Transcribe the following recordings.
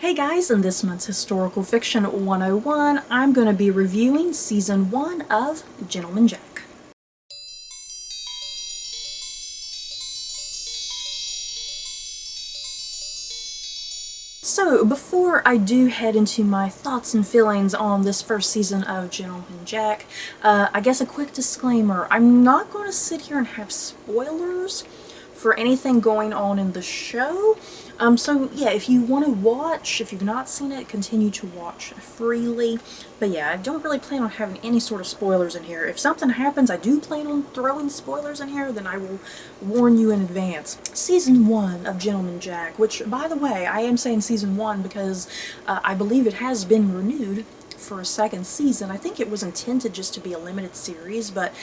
Hey guys, in this month's Historical Fiction 101, I'm going to be reviewing Season 1 of Gentleman Jack. So, before I do head into my thoughts and feelings on this first season of Gentleman Jack, I guess a quick disclaimer. I'm not going to sit here and have spoilers for anything going on in the show. So yeah, if you want to watch, if you've not seen it, continue to watch freely. But yeah, I don't really plan on having any sort of spoilers in here. If something happens, I do plan on throwing spoilers in here, then I will warn you in advance. Season 1 of Gentleman Jack, which, by the way, I am saying Season 1 because I believe it has been renewed for a second season. I think it was intended just to be a limited series, but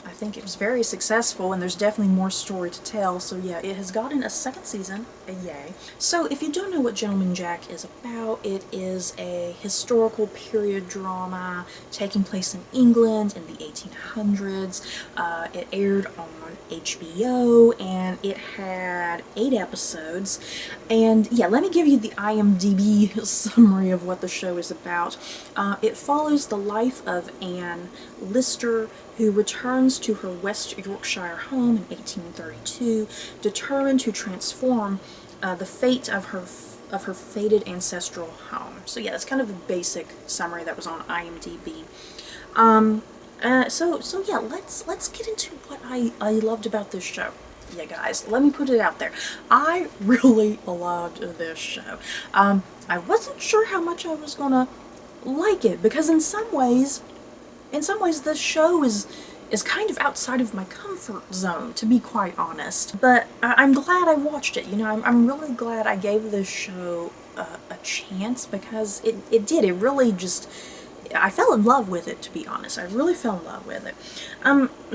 I think it was very successful, and there's definitely more story to tell, so yeah, it has gotten a second season, yay. So if you don't know what Gentleman Jack is about, it is a historical period drama taking place in England in the 1800s. It aired on HBO, and it had 8 episodes, and yeah, let me give you the IMDb summary of what the show is about. It follows the life of Anne Lister, who returns to her West Yorkshire home in 1832, determined to transform the fate of her fated ancestral home. So yeah, that's kind of the basic summary that was on IMDb. So yeah, let's get into what I loved about this show. Yeah, guys, let me put it out there. I really loved this show. I wasn't sure how much I was gonna like it, because in some ways this show is kind of outside of my comfort zone, to be quite honest. But I'm glad I watched it. You know, I'm really glad I gave this show a chance, because it did. It really just, I fell in love with it, to be honest. I really fell in love with it.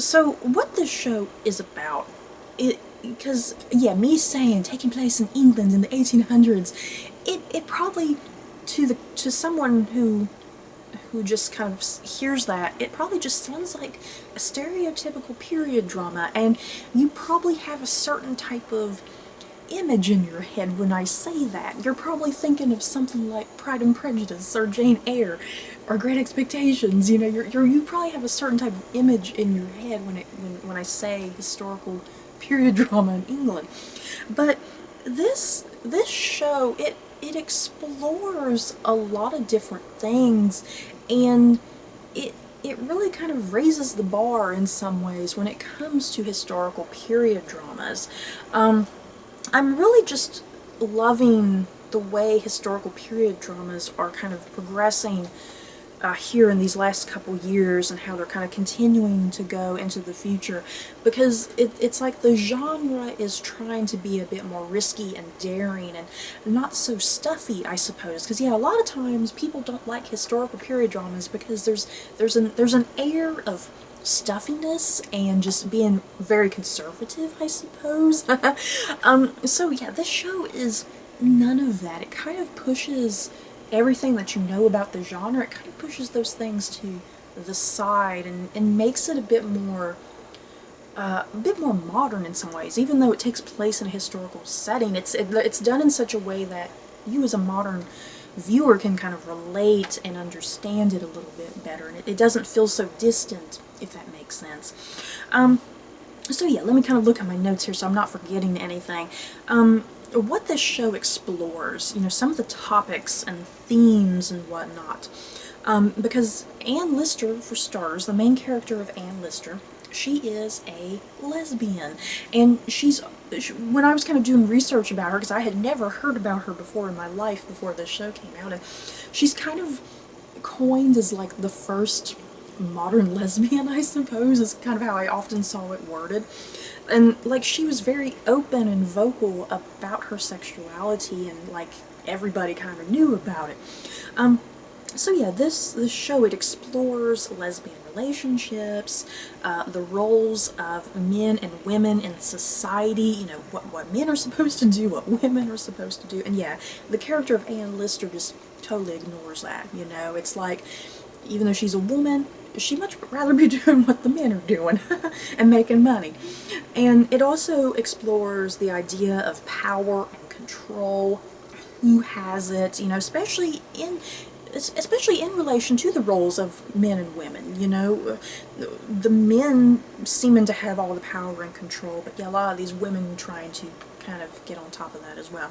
So what this show is about, because yeah, me saying taking place in England in the 1800s, it probably, to someone who just kind of hears that, it probably just sounds like a stereotypical period drama, and you probably have a certain type of image in your head when I say that. You're probably thinking of something like Pride and Prejudice or Jane Eyre or Great Expectations. You know, you probably have a certain type of image in your head when I say historical period drama in England. But this show, it explores a lot of different things, and it really kind of raises the bar in some ways when it comes to historical period dramas. I'm really just loving the way historical period dramas are kind of progressing here in these last couple years, and how they're kind of continuing to go into the future, because it's like the genre is trying to be a bit more risky and daring and not so stuffy, I suppose. Because yeah, a lot of times people don't like historical period dramas because there's an air of stuffiness and just being very conservative, I suppose. So yeah, this show is none of that. It kind of pushes everything that you know about the genre. It kind of pushes those things to the side and makes it a bit more modern in some ways. Even though it takes place in a historical setting, it's done in such a way that you as a modern viewer can kind of relate and understand it a little bit better, and it doesn't feel so distant, if that makes sense. So yeah, let me kind of look at my notes here so I'm not forgetting anything. What this show explores, you know, some of the topics and themes and whatnot, because Anne Lister, for starters, the main character of Anne Lister, she is a lesbian, and when I was kind of doing research about her, because I had never heard about her before in my life before this show came out, and she's kind of coined as like the first modern lesbian, I suppose, is kind of how I often saw it worded. And like, she was very open and vocal about her sexuality, and like everybody kind of knew about it. So yeah, this show, it explores lesbian relationships, the roles of men and women in society, you know, what men are supposed to do, what women are supposed to do, and yeah, the character of Anne Lister just totally ignores that, you know. It's like, even though she's a woman, she'd much rather be doing what the men are doing and making money. And it also explores the idea of power and control, who has it, you know, especially in relation to the roles of men and women, you know. The men seeming to have all the power and control, but yeah, a lot of these women trying to kind of get on top of that as well.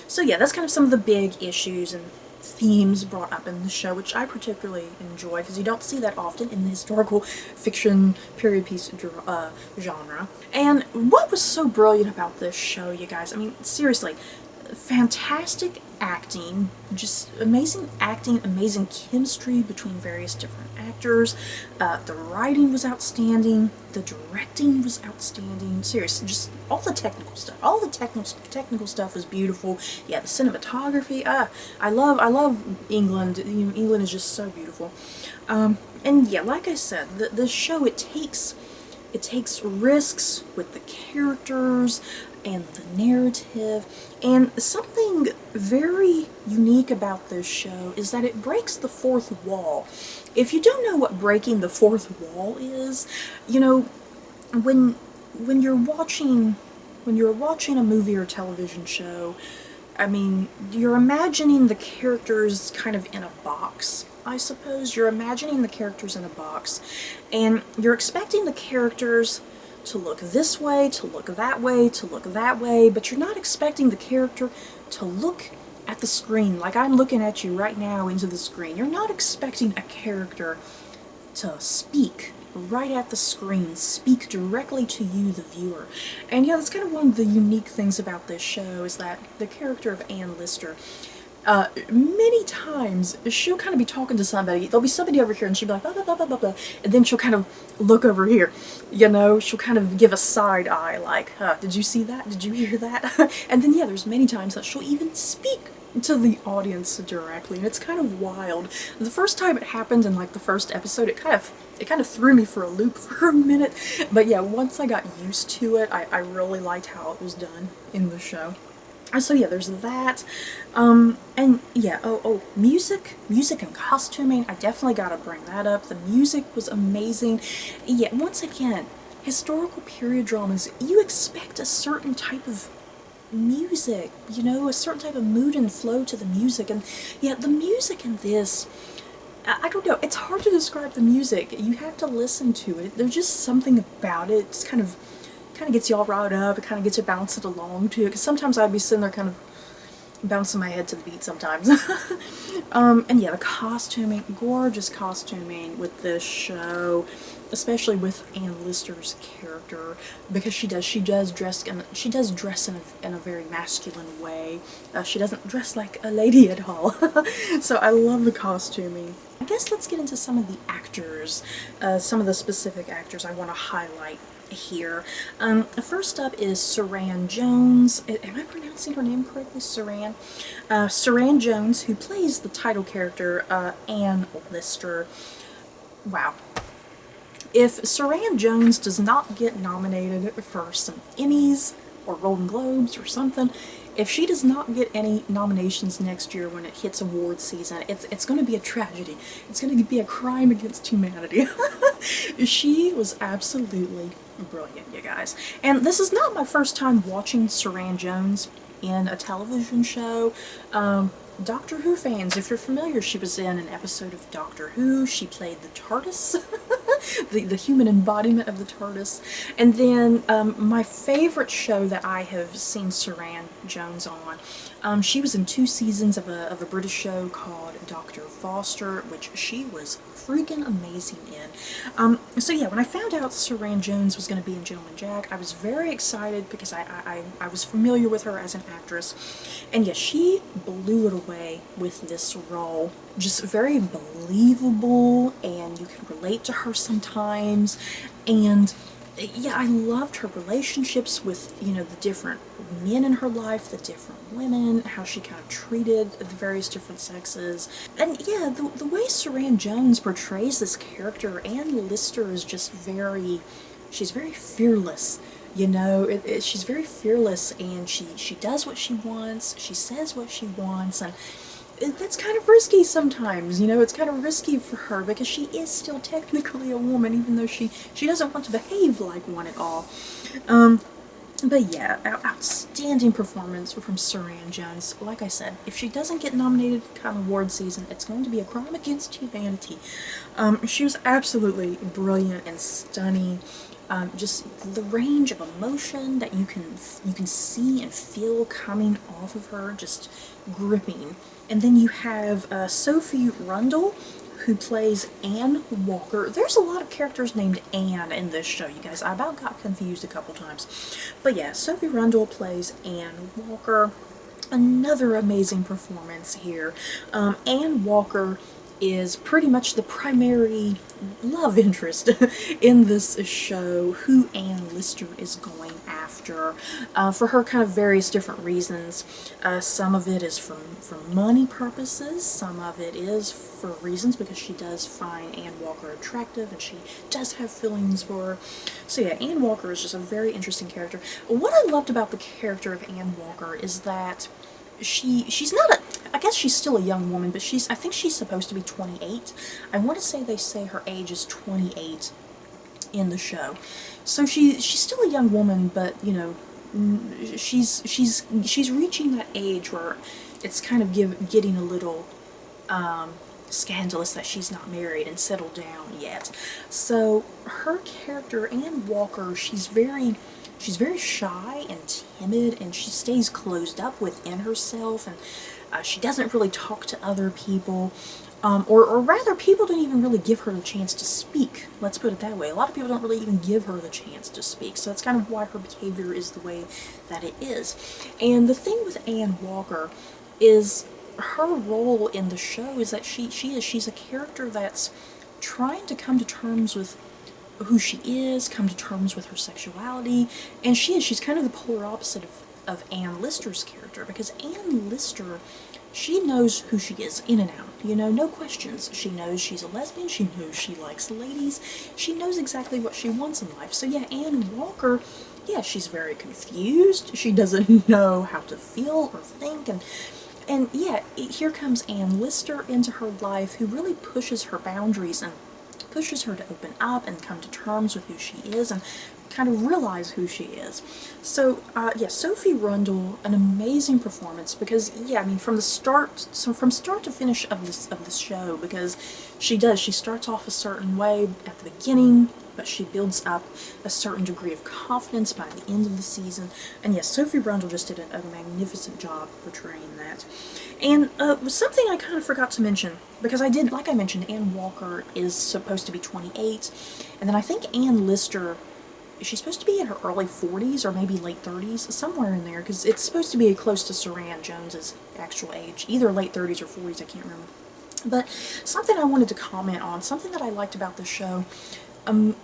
So yeah, that's kind of some of the big issues and themes brought up in the show, which I particularly enjoy, because you don't see that often in the historical fiction period piece genre. And what was so brilliant about this show, you guys, I mean, seriously, fantastic acting, just amazing acting, amazing chemistry between various different actors. The writing was outstanding, the directing was outstanding. Seriously, just all the technical stuff. All the technical stuff was beautiful. Yeah, the cinematography. I love England. You know, England is just so beautiful. And yeah, like I said, the show, it takes risks with the characters and the narrative, and something very unique about this show is that it breaks the fourth wall. If you don't know what breaking the fourth wall is, you know, when you're watching a movie or television show, I mean, you're imagining the characters kind of in a box, I suppose. You're imagining the characters in a box, and you're expecting the characters to look this way, to look that way, to look that way, but you're not expecting the character to look at the screen like I'm looking at you right now into the screen. You're not expecting a character to speak right at the screen, speak directly to you, the viewer. And yeah, that's kind of one of the unique things about this show, is that the character of Anne Lister, many times she'll kind of be talking to somebody. There'll be somebody over here and she'll be like, blah, blah, blah, blah, blah, blah, and then she'll kind of look over here, you know, she'll kind of give a side eye like, did you see that? Did you hear that? And then yeah, there's many times that she'll even speak to the audience directly, and it's kind of wild. The first time it happened in like the first episode, it kind of threw me for a loop for a minute, but yeah, once I got used to it, I really liked how it was done in the show. So yeah, there's that, and yeah, music and costuming, I definitely gotta bring that up. The music was amazing. Yeah, once again, historical period dramas, you expect a certain type of music, you know, a certain type of mood and flow to the music, and yeah, the music in this, I don't know, it's hard to describe the music. You have to listen to it. There's just something about it. It's kind of gets you all riled up. It kind of gets you bouncing along to it, because sometimes I'd be sitting there kind of bouncing my head to the beat sometimes. And yeah, the costuming, gorgeous costuming with this show, especially with Anne Lister's character, because she does dress in a very masculine way. She doesn't dress like a lady at all. So I love the costuming. I guess let's get into some of the actors, some of the specific actors I want to highlight here. First up is Suranne Jones. Am I pronouncing her name correctly? Suranne? Suranne Jones, who plays the title character, Anne Lister. Wow. If Suranne Jones does not get nominated for some Emmys or Golden Globes or something, if she does not get any nominations next year when it hits award season, it's going to be a tragedy. It's going to be a crime against humanity. She was absolutely brilliant, you guys. And this is not my first time watching Suranne Jones in a television show. Doctor Who fans, if you're familiar, she was in an episode of Doctor Who. She played the TARDIS, the human embodiment of the TARDIS. And then my favorite show that I have seen Suranne Jones on, she was in 2 seasons of a British show called Dr. Foster, which she was freaking amazing in. So yeah, when I found out Suranne Jones was going to be in Gentleman Jack, I was very excited, because I was familiar with her as an actress. And yeah, she blew it away with this role. Just very believable, and you can relate to her sometimes. And yeah, I loved her relationships with, you know, the different men in her life, the different women, how she kind of treated the various different sexes. And yeah, the way Suranne Jones portrays this character, Anne Lister, is just she's very fearless. You know, she's very fearless, and she does what she wants, she says what she wants, and that's kind of risky sometimes, you know. It's kind of risky for her, because she is still technically a woman, even though she doesn't want to behave like one at all. But yeah, outstanding performance from Saran Jones. Like I said, if she doesn't get nominated come award season, it's going to be a crime against humanity. She was absolutely brilliant and stunning. Just the range of emotion that you can see and feel coming off of her, just gripping. And then you have Sophie Rundle, who plays Anne Walker. There's a lot of characters named Anne in this show, you guys. I about got confused a couple times. But yeah, Sophie Rundle plays Anne Walker. Another amazing performance here. Anne Walker is pretty much the primary love interest in this show, who Anne Lister is going after, for her kind of various different reasons. Some of it is for money purposes, some of it is for reasons because she does find Anne Walker attractive and she does have feelings for her. So yeah, Anne Walker is just a very interesting character. What I loved about the character of Anne Walker is that she's not a, I guess she's still a young woman, but I think she's supposed to be 28. I want to say they say her age is 28 in the show. So she's still a young woman, but you know, she's reaching that age where it's kind of getting a little scandalous that she's not married and settled down yet. So her character, Anne Walker, she's very shy and timid, and she stays closed up within herself, and she doesn't really talk to other people, or rather, people don't even really give her the chance to speak. Let's put it that way. A lot of people don't really even give her the chance to speak, so that's kind of why her behavior is the way that it is. And the thing with Anne Walker is her role in the show is that she's a character that's trying to come to terms with who she is, come to terms with her sexuality, and she's kind of the polar opposite of Anne Lister's character, because Anne Lister, she knows who she is in and out, you know, no questions. She knows she's a lesbian, she knows she likes ladies, she knows exactly what she wants in life. So yeah, Anne Walker, yeah, she's very confused, she doesn't know how to feel or think, and yeah, here comes Anne Lister into her life, who really pushes her boundaries and pushes her to open up and come to terms with who she is and kind of realize who she is. So yeah, Sophie Rundle, an amazing performance, because yeah, I mean from start to finish of this show, because she starts off a certain way at the beginning, but she builds up a certain degree of confidence by the end of the season. And yes, Sophie Rundle just did a magnificent job portraying that. And something I kind of forgot to mention, because I did, like I mentioned, Anne Walker is supposed to be 28, and then I think Anne Lister, she's supposed to be in her early 40s or maybe late 30s, somewhere in there, because it's supposed to be close to Saran Jones's actual age, either late 30s or 40s, I can't remember. But something I wanted to comment on, something that I liked about the show,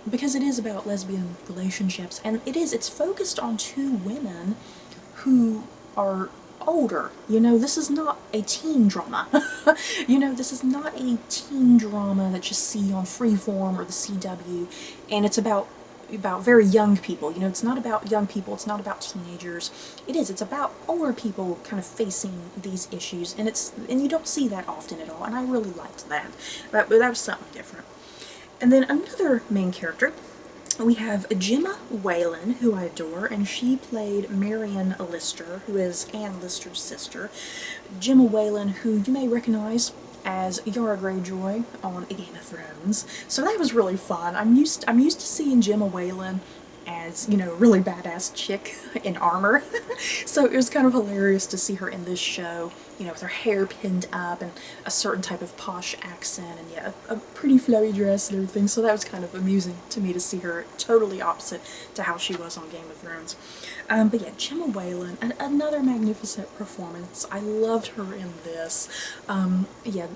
because it is about lesbian relationships, and it's focused on two women who are older. You know, this is not a teen drama. You know, this is not a teen drama that you see on Freeform or the CW, and it's about very young people. You know, it's not about young people, it's not about teenagers. It's about older people kind of facing these issues, and you don't see that often at all, and I really liked that. But that was something different. And then another main character, we have Gemma Whalen, who I adore, and she played Marion Lister, who is Anne Lister's sister. Gemma Whalen, who you may recognize as Yara Greyjoy on Game of Thrones. So that was really fun. I'm used to seeing Gemma Whalen as, you know, really badass chick in armor. So it was kind of hilarious to see her in this show, you know, with her hair pinned up and a certain type of posh accent, and yeah, a pretty flowy dress and everything. So that was kind of amusing to me to see her totally opposite to how she was on Game of Thrones. But yeah, Gemma Whalen, another magnificent performance. I loved her in this. Yeah,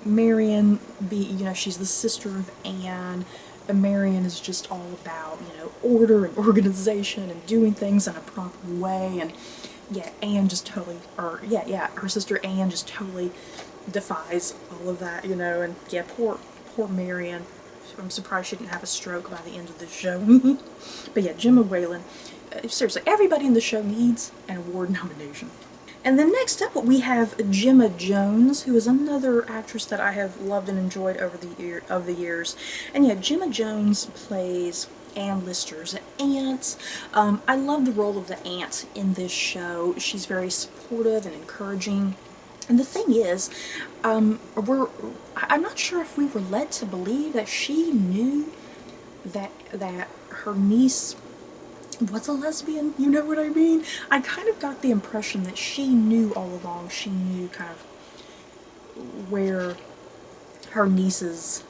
Marion, you know, she's the sister of Anne. Marion is just all about, you know, order and organization and doing things in a proper way, and yeah, Anne just totally, her sister Anne just totally defies all of that, you know, and yeah, poor Marion. I'm surprised she didn't have a stroke by the end of the show. But yeah, Gemma Whalen, seriously, everybody in the show needs an award nomination. And then next up we have Gemma Jones, who is another actress that I have loved and enjoyed over the years. And yeah, Gemma Jones plays Ann Lister's aunt. I love the role of the aunt in this show. She's very supportive and encouraging. And the thing is, I'm not sure if we were led to believe that she knew that her niece was a lesbian, you know what I mean? I kind of got the impression that she knew all along. She knew kind of where her niece's,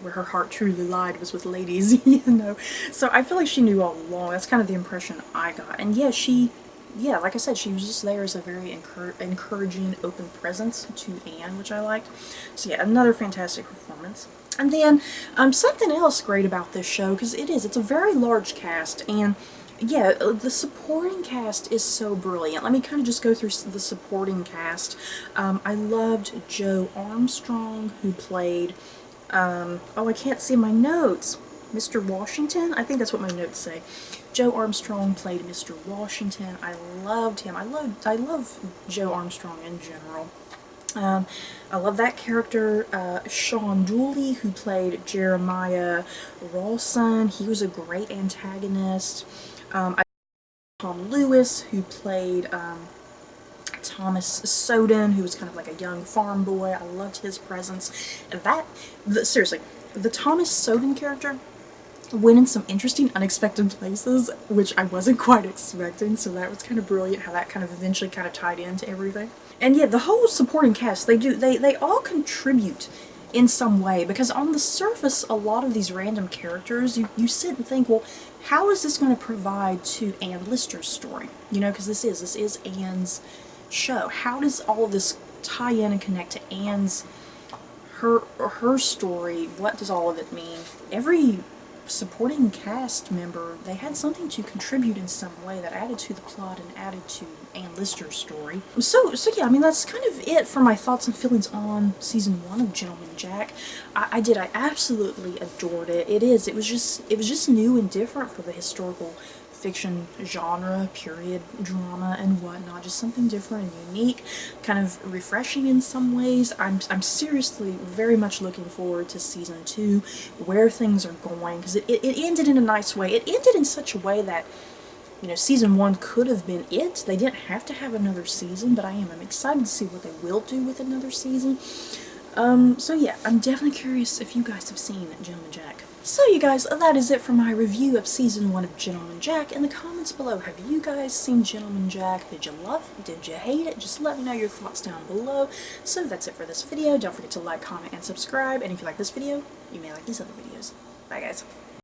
where her heart truly lied was with ladies, So I feel like she knew all along. That's kind of the impression I got. And yeah, like I said, she was just there as a very encouraging, open presence to Anne, which I liked. So yeah, another fantastic performance. And then something else great about this show, because it's a very large cast, and yeah, the supporting cast is so brilliant. Let me kind of just go through the supporting cast. I loved Joe Armstrong, who played, oh, I can't see my notes, Mr. Washington? I think that's what my notes say. Joe Armstrong played Mr. Washington. I loved him. I love Joe Armstrong in general. I love that character. Sean Dooley, who played Jeremiah Rawson, he was a great antagonist. Tom Lewis, who played Thomas Soden, who was kind of like a young farm boy. I loved his presence. And seriously, the Thomas Soden character went in some interesting, unexpected places, which I wasn't quite expecting, so that was kind of brilliant how that kind of eventually kind of tied into everything. And yeah, the whole supporting cast, they all contribute in some way, because on the surface, a lot of these random characters, you sit and think, well, how is this going to provide to Ann Lister's story? Because this is Anne's show. How does all of this tie in and connect to Anne's, her story? What does all of it mean? Every supporting cast member, they had something to contribute in some way that added to the plot and added to Ann Lister's story. So yeah, I mean, that's kind of it for my thoughts and feelings on season 1 of Gentleman Jack. I absolutely adored it. It was just new and different for the historical fiction genre, period drama and whatnot. Just something different and unique, kind of refreshing in some ways. I'm seriously very much looking forward to season 2, where things are going, because it ended in a nice way. It ended in such a way that, season 1 could have been it. They didn't have to have another season, but I'm excited to see what they will do with another season. So yeah, I'm definitely curious if you guys have seen Gentleman Jack. So you guys, that is it for my review of season 1 of Gentleman Jack. In the comments below, have you guys seen Gentleman Jack? Did you love it? Did you hate it? Just let me know your thoughts down below. So that's it for this video. Don't forget to like, comment, and subscribe. And if you like this video, you may like these other videos. Bye guys.